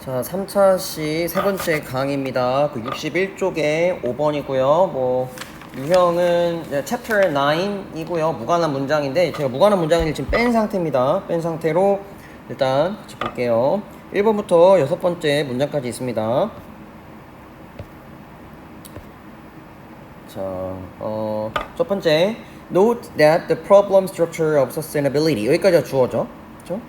자, 3차시 세 번째 강의입니다. 그 61쪽에 5번이고요. 뭐 유형은 챕터 9이고요. 무관한 문장인데 제가 무관한 문장을 지금 뺀 상태입니다. 뺀 상태로 일단 같이 볼게요. 1번부터 6번째 문장까지 있습니다. 자, 첫 번째 Note that the problem structure of sustainability 여기까지가 주어죠. 그렇죠?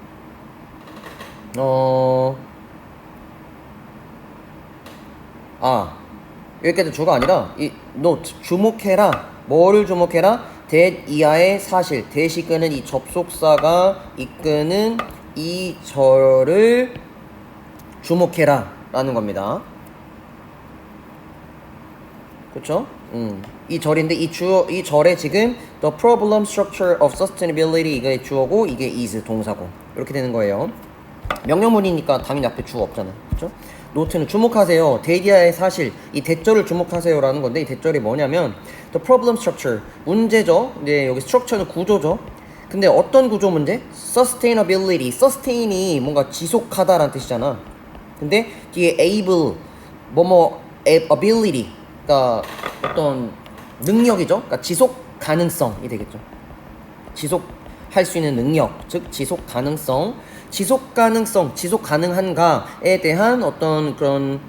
여기까지 주가 아니라 이 note 주목해라. 뭐를 주목해라? that 이하의 사실 대시 이끄는 이 접속사가 이끄는 이 절을 주목해라 라는 겁니다. 그쵸? 이 절인데 이 절에 지금 the problem structure of sustainability 이게 주어고 이게 is 동사고 이렇게 되는 거예요. 명령문이니까 당연히 앞에 주어 없잖아요. 그쵸? 노트는 주목하세요. 대기하의 사실, 이 대절을 주목하세요 라는 건데 이 대절이 뭐냐면 the problem structure, 문제죠. 근데 여기 structure는 구조죠. 근데 어떤 구조 문제? sustainability, sustain이 뭔가 지속하다라는 뜻이잖아. 근데 뒤에 able, ability, 그러니까 어떤 능력이죠. 그러니까 지속 가능성이 되겠죠. 지속할 수 있는 능력, 즉 지속 가능성. 지속 가능한가에 대한 어떤 그런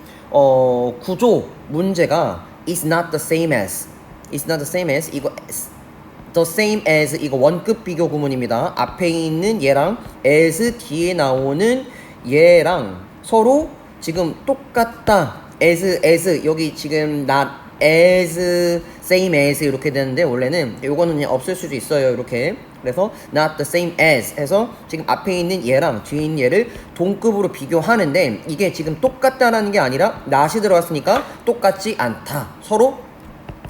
구조 문제가 is not the same as 이거 the same as 이거 원급 비교 구문입니다. 앞에 있는 얘랑 as 뒤에 나오는 얘랑 서로 지금 똑같다. as 여기 지금 not as same as 이렇게 되는데 원래는 요거는 그냥 없을 수도 있어요. 이렇게 그래서 not the same as 해서 지금 앞에 있는 얘랑 뒤에 있는 얘를 동급으로 비교하는데 이게 지금 똑같다라는 게 아니라 not이 들어갔으니까 똑같지 않다. 서로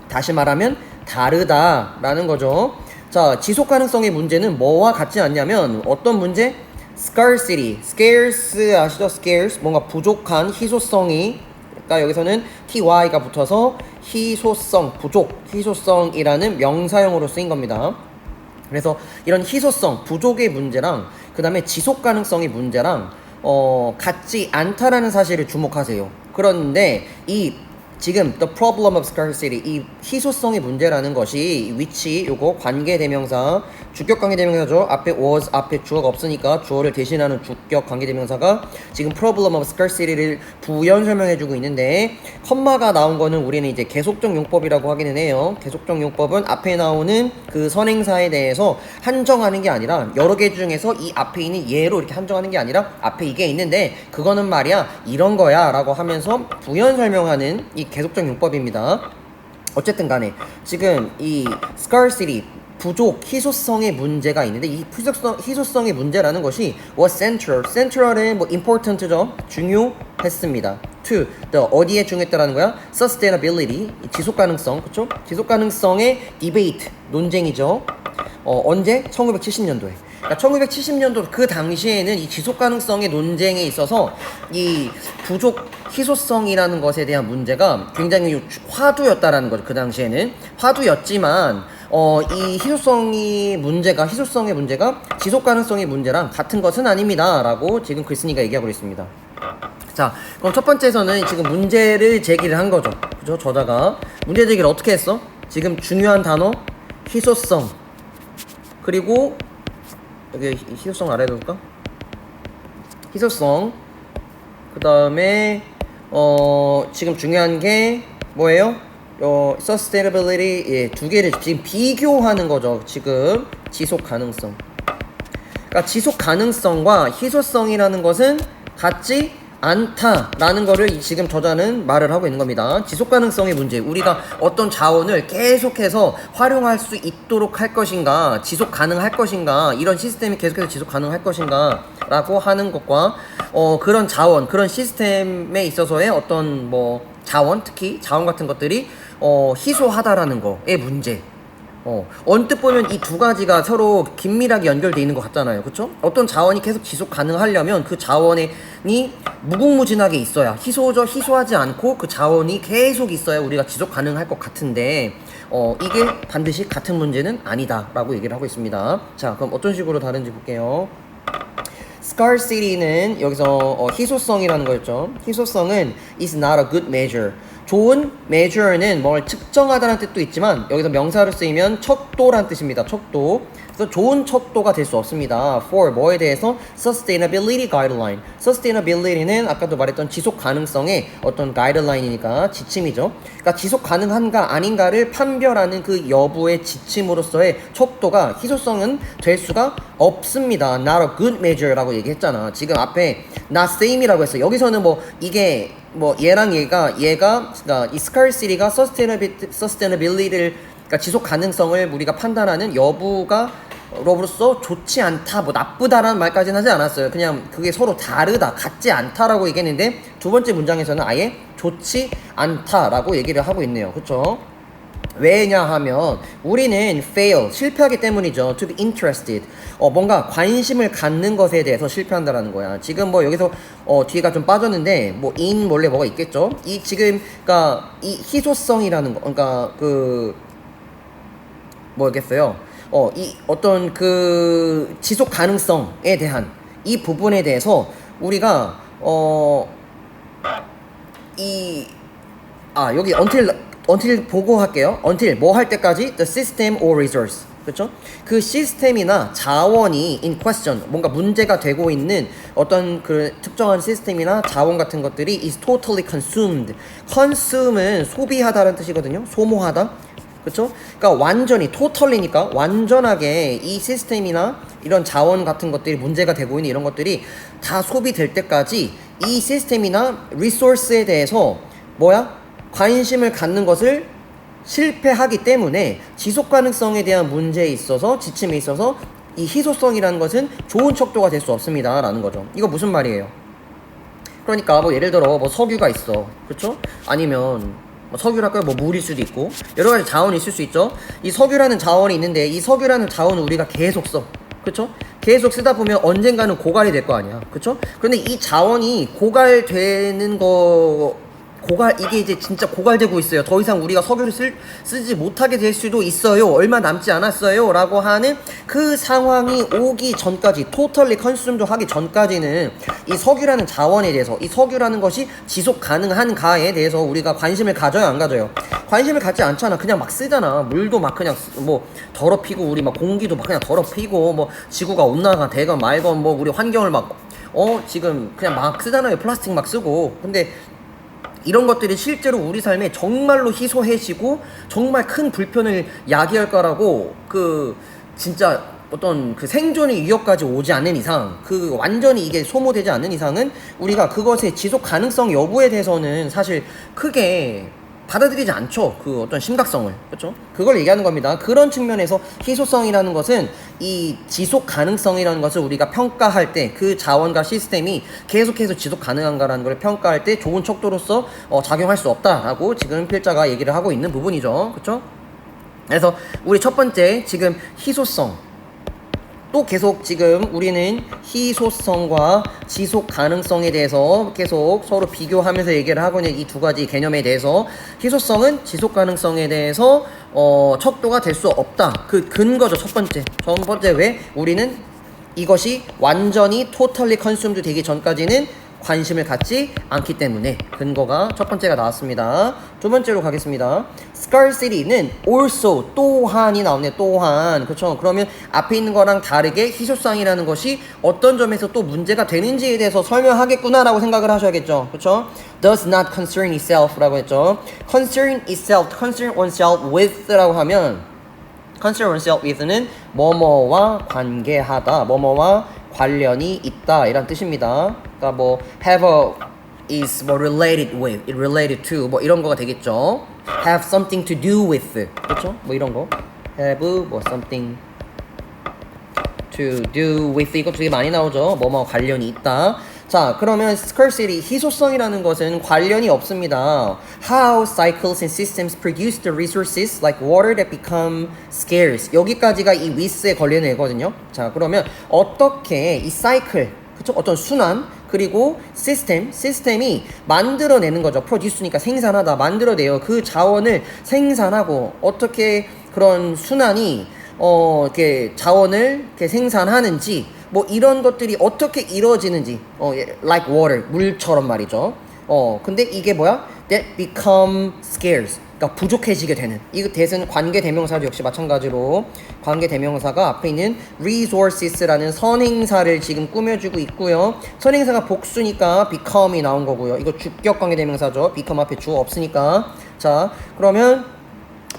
다시 말하면 다르다라는 거죠. 자, 지속 가능성의 문제는 뭐와 같지 않냐면 어떤 문제? scarcity, scarce 아시죠? scarce 뭔가 부족한 희소성이 그러니까 여기서는 ty가 붙어서 희소성, 부족, 희소성이라는 명사형으로 쓰인 겁니다. 그래서 이런 희소성, 부족의 문제랑 그 다음에 지속 가능성의 문제랑 같지 않다라는 사실을 주목하세요. 그런데 이 지금 the problem of scarcity 이 희소성의 문제라는 것이 위치 요거 관계대명사 주격 관계대명사죠. 앞에 was 앞에 주어가 없으니까 주어를 대신하는 주격 관계대명사가 지금 problem of scarcity를 부연 설명해주고 있는데 컴마가 나온 거는 우리는 이제 계속적 용법이라고 하기는 해요. 계속적 용법은 앞에 나오는 그 선행사에 대해서 한정하는 게 아니라 여러 개 중에서 이 앞에 있는 얘로 이렇게 한정하는 게 아니라 앞에 이게 있는데 그거는 말이야 이런 거야 라고 하면서 부연 설명하는 이 계속적 용법입니다. 어쨌든 간에 지금 이 scarcity 부족, 희소성의 문제가 있는데 이 희소성의 문제라는 것이 was central은 뭐 important죠. 중요했습니다. to the 어디에 중요했다라는 거야? sustainability 지속 가능성, 그렇죠? 지속 가능성의 debate 논쟁이죠. 언제? 1970년도에. 그러니까 1970년도 그 당시에는 이 지속 가능성의 논쟁에 있어서 이 부족 희소성이라는 것에 대한 문제가 굉장히 화두였다라는 거죠. 그 당시에는 화두였지만 이 희소성의 문제가 지속 가능성의 문제랑 같은 것은 아닙니다라고 지금 글쓴이가 얘기하고 있습니다. 자, 그럼 첫 번째에서는 지금 문제를 제기를 한 거죠. 그죠? 저자가 문제 제기를 어떻게 했어? 지금 중요한 단어 희소성 그리고 여기 희소성 아래에 놓을까? 희소성 그 다음에 지금 중요한 게 뭐예요? sustainability 예, 두 개를 지금 비교하는 거죠. 지금 지속 가능성. 그러니까 지속 가능성과 희소성이라는 것은 같지 않다라는 거를 지금 저자는 말을 하고 있는 겁니다. 지속 가능성의 문제. 우리가 어떤 자원을 계속해서 활용할 수 있도록 할 것인가, 지속 가능할 것인가, 이런 시스템이 계속해서 지속 가능할 것인가 라고 하는 것과 그런 자원, 그런 시스템에 있어서의 어떤 뭐 자원, 특히 자원 같은 것들이 희소하다라는 거의 문제. 언뜻 보면 이 두 가지가 서로 긴밀하게 연결되어 있는 것 같잖아요. 그쵸? 어떤 자원이 계속 지속 가능하려면 그 자원이 무궁무진하게 있어야 희소하지 않고 그 자원이 계속 있어야 우리가 지속 가능할 것 같은데 이게 반드시 같은 문제는 아니다 라고 얘기를 하고 있습니다. 자, 그럼 어떤 식으로 다른지 볼게요. scarcity는 여기서 희소성이라는 거였죠. 희소성은 is not a good measure. 좋은 measure는 뭘 측정하다는 뜻도 있지만 여기서 명사로 쓰이면 척도란 뜻입니다. 척도. 그래서 좋은 척도가 될 수 없습니다. for 뭐에 대해서 sustainability guideline. sustainability는 아까도 말했던 지속 가능성의 어떤 guideline이니까 지침이죠. 그러니까 지속 가능한가 아닌가를 판별하는 그 여부의 지침으로서의 척도가 희소성은 될 수가 없습니다. not a good measure라고 얘기했잖아. 지금 앞에 not same이라고 했어. 여기서는 뭐 이게 뭐 얘랑 얘가 그러니까 이 scarcity가 sustainability를 그러니까 지속 가능성을 우리가 판단하는 여부로서 좋지 않다, 뭐 나쁘다라는 말까지는 하지 않았어요. 그냥 그게 서로 다르다, 같지 않다라고 얘기했는데 두 번째 문장에서는 아예 좋지 않다라고 얘기를 하고 있네요. 그렇죠? 왜냐하면 우리는 fail, 실패하기 때문이죠. to be interested, 뭔가 관심을 갖는 것에 대해서 실패한다라는 거야. 지금 뭐 여기서 뒤에가 좀 빠졌는데 뭐 in 원래 뭐가 있겠죠. 이 지금 그러니까 이 희소성이라는 거, 그러니까 그 뭐겠어요? 이 어떤 그 지속 가능성에 대한 이 부분에 대해서 우리가 여기 until 보고 할게요. until 뭐 할 때까지 the system or resource. 그렇죠? 그 시스템이나 자원이 in question, 뭔가 문제가 되고 있는 어떤 그 특정한 시스템이나 자원 같은 것들이 is totally consumed. consume은 소비하다라는 뜻이거든요. 소모하다. 그렇죠? 그러니까 완전히 totally니까 완전하게 이 시스템이나 이런 자원 같은 것들이 문제가 되고 있는 이런 것들이 다 소비될 때까지 이 시스템이나 리소스에 대해서 관심을 갖는 것을 실패하기 때문에 지속 가능성에 대한 문제에 있어서 지침에 있어서 이 희소성이라는 것은 좋은 척도가 될 수 없습니다 라는 거죠. 이거 무슨 말이에요? 그러니까 뭐 예를 들어 뭐 석유가 있어. 그렇죠? 아니면 석유랄까요? 뭐 물일 수도 있고 여러 가지 자원이 있을 수 있죠. 이 석유라는 자원이 있는데 이 석유라는 자원을 우리가 계속 써. 그쵸? 계속 쓰다 보면 언젠가는 고갈이 될 거 아니야. 그쵸? 그런데 이 자원이 고갈되는 이게 이제 진짜 고갈되고 있어요. 더 이상 우리가 석유를 쓰지 못하게 될 수도 있어요. 얼마 남지 않았어요. 라고 하는 그 상황이 오기 전까지, totally consumed 하기 전까지는 이 석유라는 자원에 대해서, 이 석유라는 것이 지속 가능한가에 대해서 우리가 관심을 가져요, 안 가져요? 관심을 갖지 않잖아. 그냥 막 쓰잖아. 물도 막 그냥 뭐 더럽히고, 우리 막 공기도 막 그냥 더럽히고, 뭐 지구가 온난화가 되건 말건 뭐 우리 환경을 막 지금 그냥 막 쓰잖아요. 플라스틱 막 쓰고. 근데 이런 것들이 실제로 우리 삶에 정말로 희소해지고 정말 큰 불편을 야기할 거라고 진짜 어떤 그 생존의 위협까지 오지 않는 이상, 완전히 이게 소모되지 않는 이상은 우리가 그것의 지속 가능성 여부에 대해서는 사실 크게 받아들이지 않죠. 그 어떤 심각성을. 그렇죠? 그걸 얘기하는 겁니다. 그런 측면에서 희소성이라는 것은 이 지속 가능성이라는 것을 우리가 평가할 때 그 자원과 시스템이 계속해서 지속 가능한가라는 걸 평가할 때 좋은 척도로서 작용할 수 없다라고 지금 필자가 얘기를 하고 있는 부분이죠. 그렇죠? 그래서 우리 첫 번째 지금 희소성, 또 계속 지금 우리는 희소성과 지속 가능성에 대해서 계속 서로 비교하면서 얘기를 하고 있는 이 두 가지 개념에 대해서, 희소성은 지속 가능성에 대해서 척도가 될 수 없다. 그 근거죠. 첫 번째 왜? 우리는 이것이 완전히 totally consumed 되기 전까지는 관심을 갖지 않기 때문에. 근거가 첫 번째가 나왔습니다. 두 번째로 가겠습니다. scarcity는 also, 또한이 나오네. 또한. 그렇죠? 그러면 앞에 있는 거랑 다르게 희소성이라는 것이 어떤 점에서 또 문제가 되는지에 대해서 설명하겠구나라고 생각을 하셔야겠죠. 그렇죠? does not concern itself 라고 했죠. concern oneself with라고 하면, concern oneself with는 뭐뭐와 관계하다, 뭐뭐와 관련이 있다 이란 뜻입니다. 그러니까 뭐 have is 뭐 related with, related to 뭐 이런 거가 되겠죠. have something to do with, 그렇죠? 뭐 이런 거 have 뭐 something to do with, 이거 되게 많이 나오죠. 뭐뭐 관련이 있다. 자, 그러면 scarcity, 희소성이라는 것은 관련이 없습니다. How cycles and systems produce the resources like water that become scarce. 여기까지가 이 with에 걸리는 애거든요. 자, 그러면 어떻게 이 사이클, 그쵸? 어떤 순환, 그리고 시스템이 만들어내는 거죠. produce니까 생산하다, 만들어내요. 그 자원을 생산하고 어떻게 그런 순환이 이렇게 자원을 이렇게 생산하는지, 뭐 이런 것들이 어떻게 이루어지는지 like water 물처럼 말이죠. 근데 이게 뭐야? that become scarce. 그러니까 부족해지게 되는. 이 that은 관계 대명사도 역시 마찬가지로 관계 대명사가 앞에 있는 resources라는 선행사를 지금 꾸며주고 있고요. 선행사가 복수니까 become이 나온 거고요. 이거 주격 관계 대명사죠. become 앞에 주어 없으니까. 자, 그러면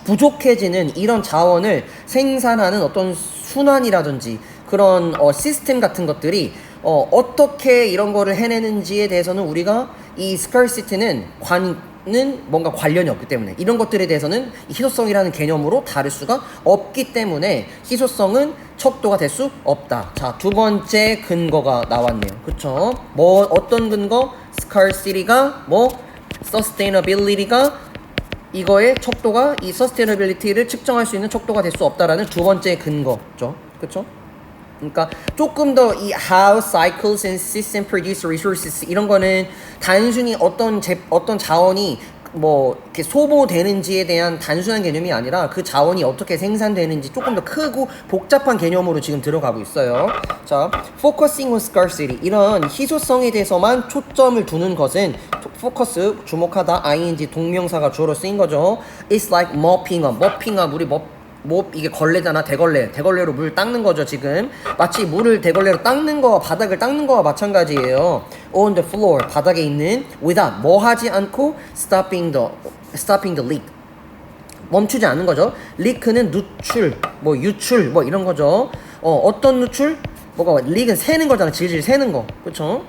부족해지는 이런 자원을 생산하는 어떤 순환이라든지 그런 시스템 같은 것들이 어떻게 이런 거를 해내는지에 대해서는 우리가 이 scarcity는 뭔가 관련이 없기 때문에 이런 것들에 대해서는 희소성이라는 개념으로 다룰 수가 없기 때문에 희소성은 척도가 될 수 없다. 자, 두 번째 근거가 나왔네요. 그쵸? 뭐 어떤 근거? scarcity가 sustainability가 이거의 척도가 이 sustainability를 측정할 수 있는 척도가 될 수 없다라는 두 번째 근거죠. 그쵸? 그러니까 조금 더 이 how cycles and system produce resources 이런 거는 단순히 어떤 자원이 뭐 이렇게 소모되는지에 대한 단순한 개념이 아니라 그 자원이 어떻게 생산되는지 조금 더 크고 복잡한 개념으로 지금 들어가고 있어요. 자, focusing on scarcity 이런 희소성에 대해서만 초점을 두는 것은 focus 주목하다 ing 동명사가 주어로 쓰인 거죠. It's like mopping up 우리 이게 걸레잖아. 대걸레로 물 닦는 거죠. 지금 마치 물을 대걸레로 닦는 거와 바닥을 닦는 거와 마찬가지예요. On the floor 바닥에 있는 without 뭐 하지 않고 stopping the leak 멈추지 않는 거죠. leak는 누출 유출 이런 거죠. 어떤 누출? leak은 새는 거잖아. 질질 새는 거. 그렇죠?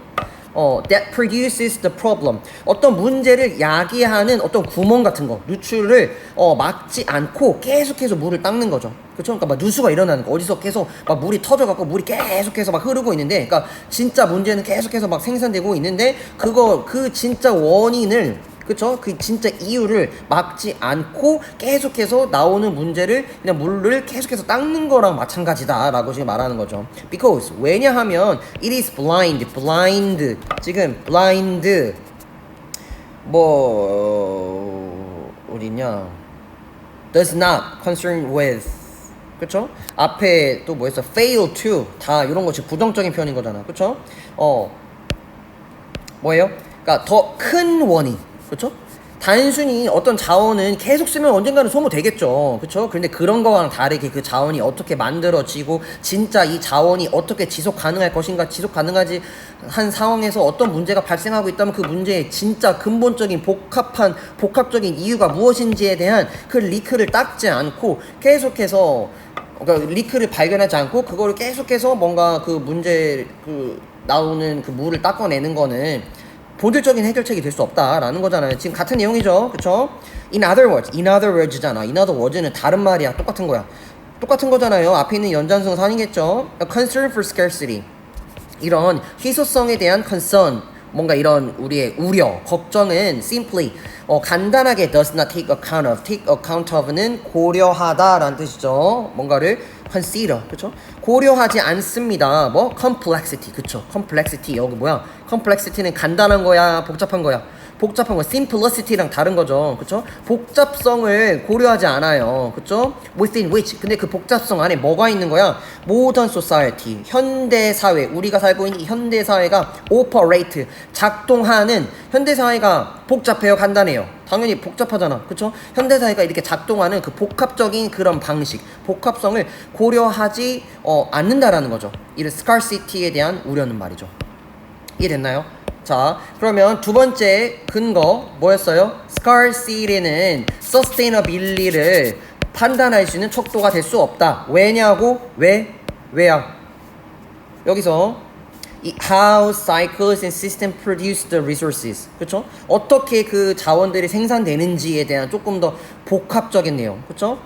that produces the problem. 어떤 문제를 야기하는 어떤 구멍 같은 거, 누출을 막지 않고 계속해서 물을 닦는 거죠. 그렇죠? 그러니까 막 누수가 일어나는 거, 어디서 계속 막 물이 터져갖고 물이 계속해서 막 흐르고 있는데, 그러니까 진짜 문제는 계속해서 막 생산되고 있는데, 그 진짜 원인을 그쵸? 그 진짜 이유를 막지 않고 계속해서 나오는 문제를 그냥 물을 계속해서 닦는 거랑 마찬가지다 라고 지금 말하는 거죠. Because 왜냐하면 it is blind 지금 blind 어디냐 does not concern with 그쵸? 앞에 또 뭐였어? fail to 다 이런 거 지금 부정적인 표현인 거잖아. 그쵸? 뭐예요? 그러니까 더 큰 원인 그렇죠? 단순히 어떤 자원은 계속 쓰면 언젠가는 소모되겠죠. 그렇죠? 그런데 그런 거랑 다르게 그 자원이 어떻게 만들어지고 진짜 이 자원이 어떻게 지속 가능할 것인가 지속 가능하지 한 상황에서 어떤 문제가 발생하고 있다면 그 문제의 진짜 근본적인 복합적인 이유가 무엇인지에 대한 그 리크를 닦지 않고 계속해서 그러니까 리크를 발견하지 않고 그거를 계속해서 뭔가 그 문제 나오는 그 물을 닦아내는 거는 본질적인 해결책이 될 수 없다라는 거잖아요. 지금 같은 내용이죠. 그쵸? in other words잖아. in other words는 다른 말이야. 똑같은 거야. 똑같은 거잖아요. 앞에 있는 연장성 산이겠죠. a concern for scarcity. 이런 희소성에 대한 concern. 뭔가 이런 우리의 우려, 걱정은 simply 간단하게 does not take account of는 고려하다라는 뜻이죠. 뭔가를 consider, 그쵸? 고려하지 않습니다. complexity, 그쵸? complexity 여기 뭐야? complexity는 간단한 거야, 복잡한 거야? 복잡한 거, simplicity랑 다른 거죠. 그쵸? 복잡성을 고려하지 않아요. 그쵸? within which. 근데 그 복잡성 안에 뭐가 있는 거야? modern society. 현대사회. 우리가 살고 있는 이 현대사회가 operate. 작동하는 현대사회가 복잡해요? 간단해요? 당연히 복잡하잖아. 그쵸? 현대사회가 이렇게 작동하는 그 복합적인 그런 방식. 복합성을 고려하지 않는다라는 거죠. 이런 scarcity에 대한 우려는 말이죠. 이해됐나요? 자, 그러면 두 번째 근거 뭐였어요? scarcity는 sustainability를 판단할 수 있는 척도가 될 수 없다. 왜냐고? 왜야? 여기서 이 how cycles and system produce the resources. 그쵸? 어떻게 그 자원들이 생산되는지에 대한 조금 더 복합적인 내용. 그쵸?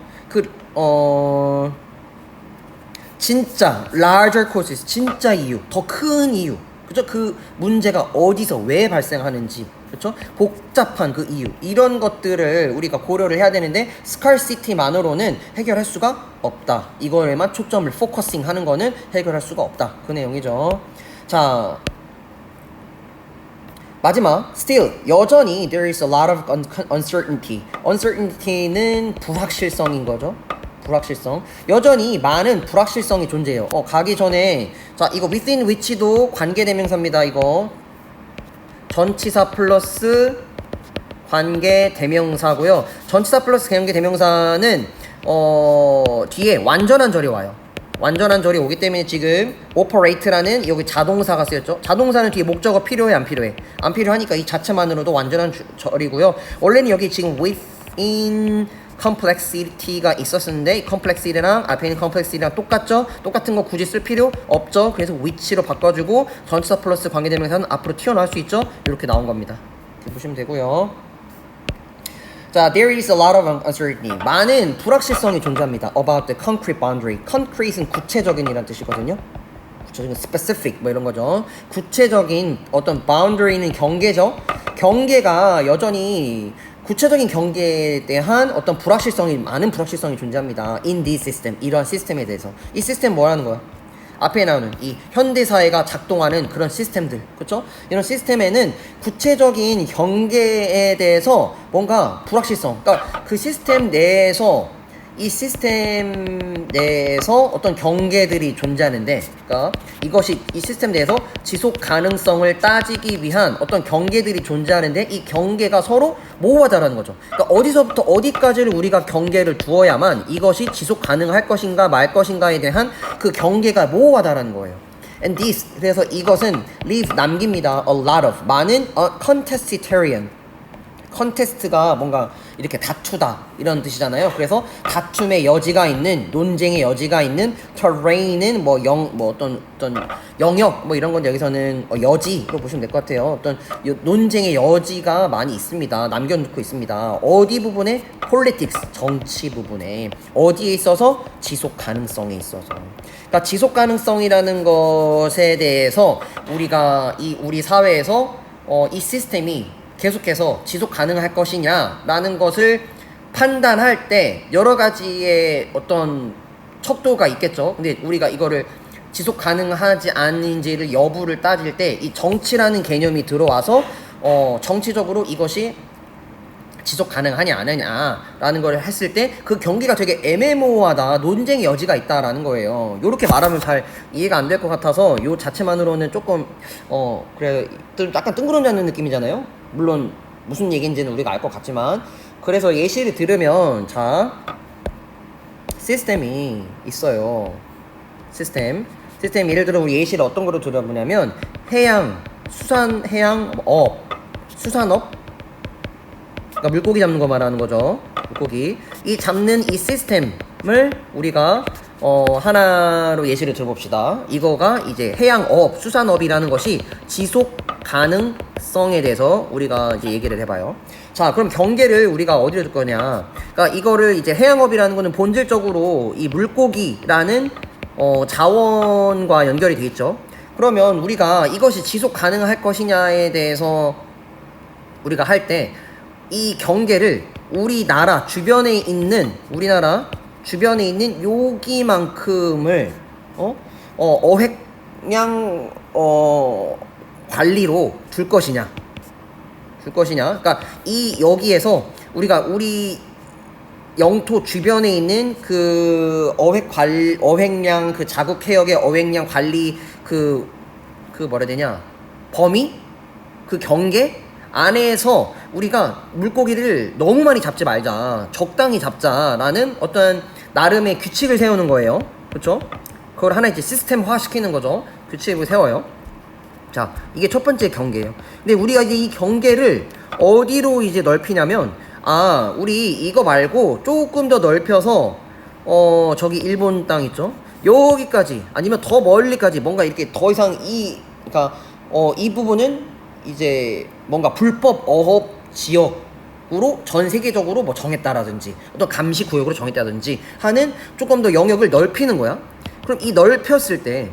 진짜 larger causes, 진짜 이유, 더 큰 이유. 그죠? 그 문제가 어디서 왜 발생하는지, 그렇죠? 복잡한 그 이유 이런 것들을 우리가 고려를 해야 되는데 scarcity만으로는 해결할 수가 없다. 이거에만 초점을 포커싱하는 거는 해결할 수가 없다. 그 내용이죠. 자, 마지막 still 여전히 there is a lot of uncertainty. uncertainty는 불확실성인 거죠. 불확실성. 여전히 많은 불확실성이 존재해요. 가기 전에 자 이거 within which도 관계대명사입니다. 이거 전치사 플러스 관계대명사고요. 전치사 플러스 관계대명사는 뒤에 완전한 절이 와요. 완전한 절이 오기 때문에 지금 operate라는 여기 자동사가 쓰였죠. 자동사는 뒤에 목적어 필요해 안 필요해? 안 필요하니까 이 자체만으로도 완전한 절이고요. 원래는 여기 지금 within complexity가 있었는데 complexity랑 앞에 있는 complexity랑 똑같죠? 똑같은 거 굳이 쓸 필요 없죠? 그래서 which로 바꿔주고 전치사 플러스 관계대명사는 앞으로 튀어나올 수 있죠? 이렇게 나온 겁니다. 이렇게 보시면 되고요. 자, there is a lot of uncertainty. 많은 불확실성이 존재합니다. About the concrete boundary. concrete은 구체적인이란 뜻이거든요. 구체적인 specific 뭐 이런 거죠. 구체적인 어떤 boundary는 경계죠. 경계가 여전히 구체적인 경계에 대한 어떤 불확실성이 많은 불확실성이 존재합니다. In this system. 이러한 시스템에 대해서. 이 시스템 뭐라는 거야? 앞에 나오는 이 현대사회가 작동하는 그런 시스템들, 그렇죠? 이런 시스템에는 구체적인 경계에 대해서 뭔가 불확실성, 그러니까 그 시스템 내에서 이 시스템 내에서 어떤 경계들이 존재하는데, 그러니까 이것이 이 시스템 내에서 지속 가능성을 따지기 위한 어떤 경계들이 존재하는데 이 경계가 서로 모호하다라는 거죠. 그러니까 어디서부터 어디까지를 우리가 경계를 두어야만 이것이 지속 가능할 것인가 말 것인가에 대한 그 경계가 모호하다라는 거예요. And this, 그래서 이것은 leave 남깁니다. A lot of 많은 contestitarian. 컨테스트가 뭔가 이렇게 다투다 이런 뜻이잖아요. 그래서 다툼의 여지가 있는, 논쟁의 여지가 있는, terrain은 뭐 어떤 영역 뭐 이런 건데 여기서는 여지로 보시면 될 것 같아요. 어떤 논쟁의 여지가 많이 있습니다. 남겨놓고 있습니다. 어디 부분에? politics, 정치 부분에. 어디에 있어서? 지속 가능성에 있어서. 그러니까 지속 가능성이라는 것에 대해서 우리가 우리 사회에서 이 시스템이 계속해서 지속 가능할 것이냐라는 것을 판단할 때 여러 가지의 어떤 척도가 있겠죠. 근데 우리가 이거를 지속 가능하지 않은지를 여부를 따질 때 이 정치라는 개념이 들어와서 정치적으로 이것이 지속 가능하냐 안 하냐라는 걸 했을 때 그 경기가 되게 애매모호하다, 논쟁의 여지가 있다라는 거예요. 요렇게 말하면 잘 이해가 안 될 것 같아서 요 자체만으로는 조금 그래 약간 뜬구름 잡는 느낌이잖아요. 물론 무슨 얘기인지는 우리가 알 것 같지만, 그래서 예시를 들으면 자 시스템이 있어요. 시스템 예를 들어 우리 예시를 어떤 거로 들어보냐면 해양, 수산업, 그러니까 물고기 잡는 거 말하는 거죠. 물고기 잡는 이 시스템을 우리가 하나로 예시를 들어봅시다. 이거가 이제 해양업, 수산업이라는 것이 지속 가능성에 대해서 우리가 이제 얘기를 해봐요. 자, 그럼 경계를 우리가 어디로 둘 거냐? 그러니까 이거를 이제 해양업이라는 거는 본질적으로 이 물고기라는 자원과 연결이 돼 있죠. 그러면 우리가 이것이 지속 가능할 것이냐에 대해서 우리가 할 때 이 경계를 우리나라 주변에 있는 여기만큼을 어획량 관리로 둘 것이냐. 그러니까 여기에서 우리 영토 주변에 있는 그 어획량, 그 자국 해역의 어획량 관리 뭐라 해야 되냐, 범위, 그 경계 안에서 우리가 물고기를 너무 많이 잡지 말자, 적당히 잡자라는 어떤 나름의 규칙을 세우는 거예요. 그렇죠? 그걸 하나 이제 시스템화 시키는 거죠. 규칙을 세워요. 자, 이게 첫 번째 경계예요. 근데 우리가 이제 이 경계를 어디로 이제 넓히냐면, 우리 이거 말고 조금 더 넓혀서 저기 일본 땅 있죠? 여기까지 아니면 더 멀리까지 뭔가 이렇게 더 이상 그러니까 이 부분은 이제 뭔가 불법 어업 지역으로 전 세계적으로 뭐 정했다라든지 어떤 감시 구역으로 정했다든지 하는 조금 더 영역을 넓히는 거야. 그럼 이 넓혔을 때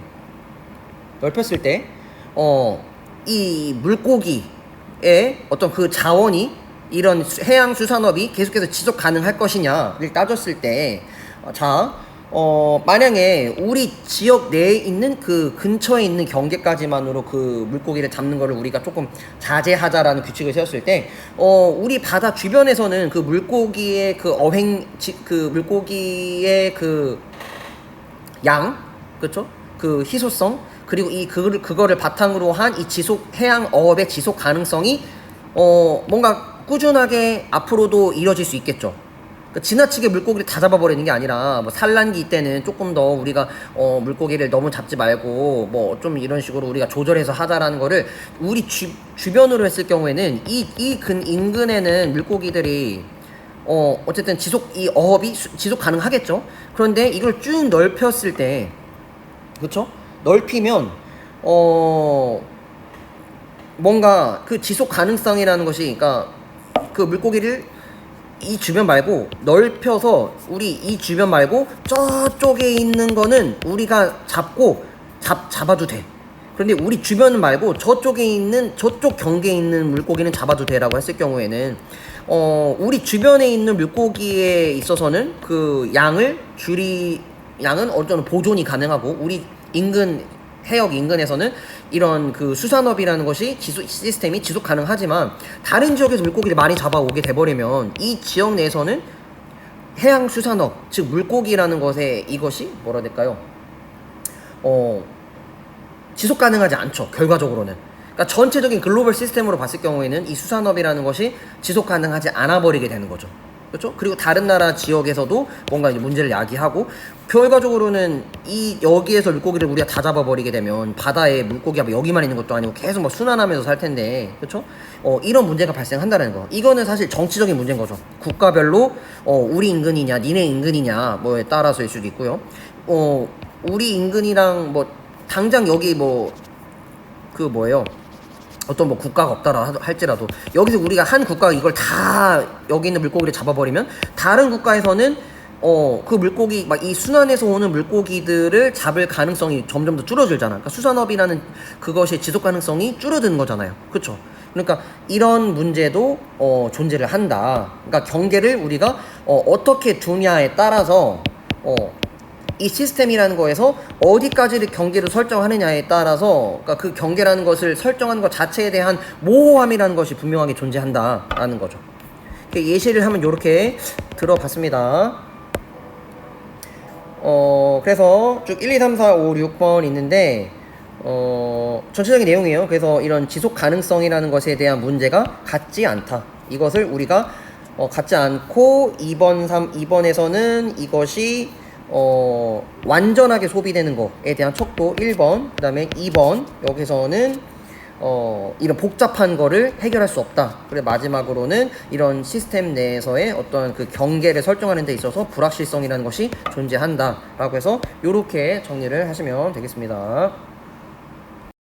이 물고기의 어떤 그 자원이 이런 해양 수산업이 계속해서 지속 가능할 것이냐를 따졌을 때, 자, 만약에 우리 지역 내에 있는 그 근처에 있는 경계까지만으로 그 물고기를 잡는 거를 우리가 조금 자제하자라는 규칙을 세웠을 때, 우리 바다 주변에서는 그 물고기의 그 그 물고기의 그 양, 그쵸? 그 희소성, 그리고 그거를 바탕으로 한 이 해양 어업의 지속 가능성이, 뭔가 꾸준하게 앞으로도 이뤄질 수 있겠죠. 그러니까 지나치게 물고기를 다 잡아버리는 게 아니라, 뭐 산란기 때는 조금 더 우리가 물고기를 너무 잡지 말고 뭐 좀 이런 식으로 우리가 조절해서 하자라는 거를 우리 주변으로 했을 경우에는 이 인근에는 물고기들이 어쨌든 이 어업이 지속 가능하겠죠. 그런데 이걸 쭉 넓혔을 때, 그렇죠? 넓히면 뭔가 그 지속 가능성이라는 것이, 그러니까 그 물고기를 이 주변 말고 넓혀서 우리 이 주변 말고 저쪽에 있는 거는 우리가 잡아도 돼. 그런데 우리 주변 말고 저쪽 경계에 있는 물고기는 잡아도 돼라고 했을 경우에는, 우리 주변에 있는 물고기에 있어서는 그 양은 어느 정도 보존이 가능하고, 우리 해역 인근에서는 이런 그 수산업이라는 것이 시스템이 지속 가능하지만, 다른 지역에서 물고기를 많이 잡아오게 돼버리면 이 지역 내에서는 해양 수산업, 즉 물고기라는 것에 이것이 뭐라 해야 될까요? 지속 가능하지 않죠, 결과적으로는. 그러니까 전체적인 글로벌 시스템으로 봤을 경우에는 이 수산업이라는 것이 지속 가능하지 않아 버리게 되는 거죠. 그렇죠? 그리고 다른 나라 지역에서도 뭔가 이제 문제를 야기하고, 결과적으로는 여기에서 물고기를 우리가 다 잡아버리게 되면 바다에 물고기가 뭐 여기만 있는 것도 아니고 계속 막 순환하면서 살 텐데, 그렇죠? 이런 문제가 발생한다는 거. 이거는 사실 정치적인 문제인 거죠. 국가별로 우리 인근이냐 니네 인근이냐 뭐에 따라서일 수도 있고요. 우리 인근이랑 뭐 당장 여기 뭐 그 뭐예요? 어떤 뭐 국가가 없다라 할지라도, 여기서 우리가 한 국가가 이걸 다 여기 있는 물고기를 잡아버리면 다른 국가에서는 그 물고기 막 이 순환해서 오는 물고기들을 잡을 가능성이 점점 더 줄어들잖아. 그러니까 수산업이라는 그것의 지속 가능성이 줄어드는 거잖아요. 그렇죠? 그러니까 이런 문제도 존재를 한다. 그러니까 경계를 우리가 어떻게 두냐에 따라서 이 시스템이라는 거에서 어디까지를 경계를 설정하느냐에 따라서, 그러니까 그 경계라는 것을 설정하는 것 자체에 대한 모호함이라는 것이 분명하게 존재한다라는 거죠. 예시를 하면 이렇게 들어봤습니다. 그래서 쭉 1, 2, 3, 4, 5, 6번 있는데, 전체적인 내용이에요. 그래서 이런 지속 가능성이라는 것에 대한 문제가 같지 않다. 이것을 우리가 같지 않고, 2번에서는 이것이 완전하게 소비되는 거에 대한 척도 1번, 그 다음에 2번, 여기서는 이런 복잡한 거를 해결할 수 없다. 그리고 마지막으로는 이런 시스템 내에서의 어떤 그 경계를 설정하는 데 있어서 불확실성이라는 것이 존재한다 라고 해서 이렇게 정리를 하시면 되겠습니다.